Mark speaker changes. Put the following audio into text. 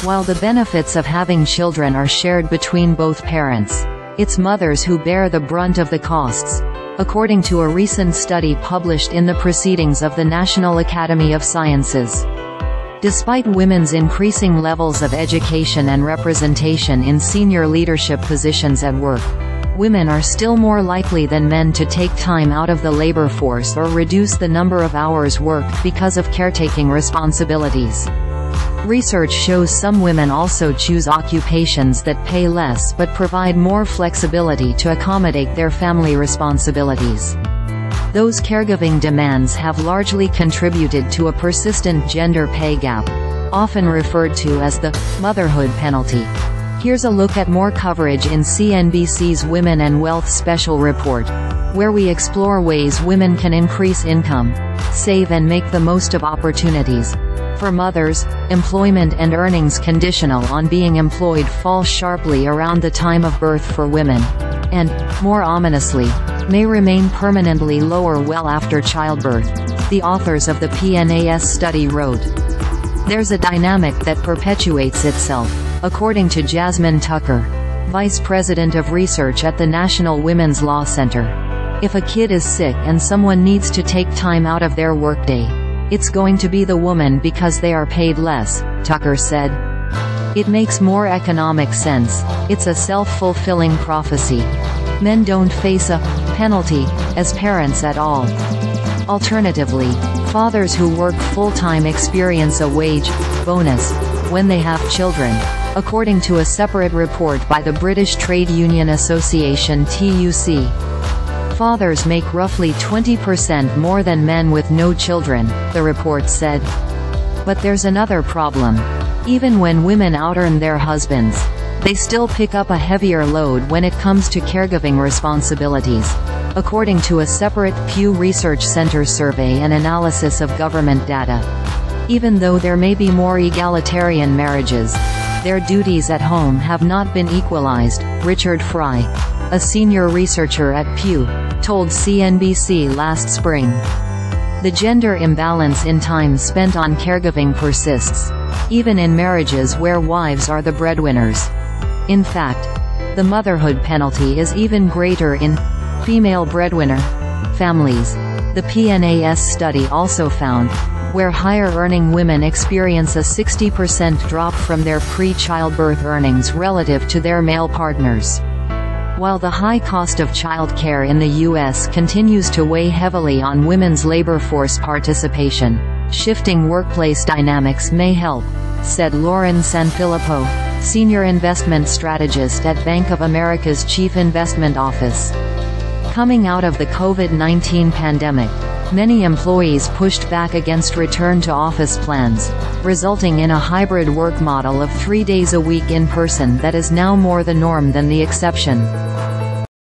Speaker 1: While the benefits of having children are shared between both parents, it's mothers who bear the brunt of the costs, according to a recent study published in the Proceedings of the National Academy of Sciences. Despite women's increasing levels of education and representation in senior leadership positions at work, women are still more likely than men to take time out of the labor force or reduce the number of hours worked because of caretaking responsibilities. Research shows some women also choose occupations that pay less but provide more flexibility to accommodate their family responsibilities. Those caregiving demands have largely contributed to a persistent gender pay gap, often referred to as the motherhood penalty. Here's a look at more coverage in CNBC's Women and Wealth Special Report, where we explore ways women can increase income, save and make the most of opportunities. For mothers, employment and earnings conditional on being employed fall sharply around the time of birth for women, and, more ominously, may remain permanently lower well after childbirth, the authors of the PNAS study wrote. There's a dynamic that perpetuates itself, according to Jasmine Tucker, Vice President of Research at the National Women's Law Center. If a kid is sick and someone needs to take time out of their workday, it's going to be the woman because they are paid less, Tucker said. It makes more economic sense. It's a self-fulfilling prophecy. Men don't face a penalty as parents at all. Alternatively, fathers who work full-time experience a wage bonus when they have children, according to a separate report by the British Trade Union Association TUC. Fathers make roughly 20% more than men with no children, the report said. But there's another problem. Even when women outearn their husbands, they still pick up a heavier load when it comes to caregiving responsibilities, according to a separate Pew Research Center survey and analysis of government data. Even though there may be more egalitarian marriages, their duties at home have not been equalized, Richard Fry, a senior researcher at Pew, told CNBC last spring. The gender imbalance in time spent on caregiving persists, even in marriages where wives are the breadwinners. In fact, the motherhood penalty is even greater in female-breadwinner families, the PNAS study also found, where higher-earning women experience a 60% drop from their pre-childbirth earnings relative to their male partners. While the high cost of childcare in the U.S. continues to weigh heavily on women's labor force participation, shifting workplace dynamics may help, said Lauren Sanfilippo, senior investment strategist at Bank of America's Chief Investment Office. Coming out of the COVID-19 pandemic, many employees pushed back against return-to-office plans, resulting in a hybrid work model of 3 days a week in person that is now more the norm than the exception.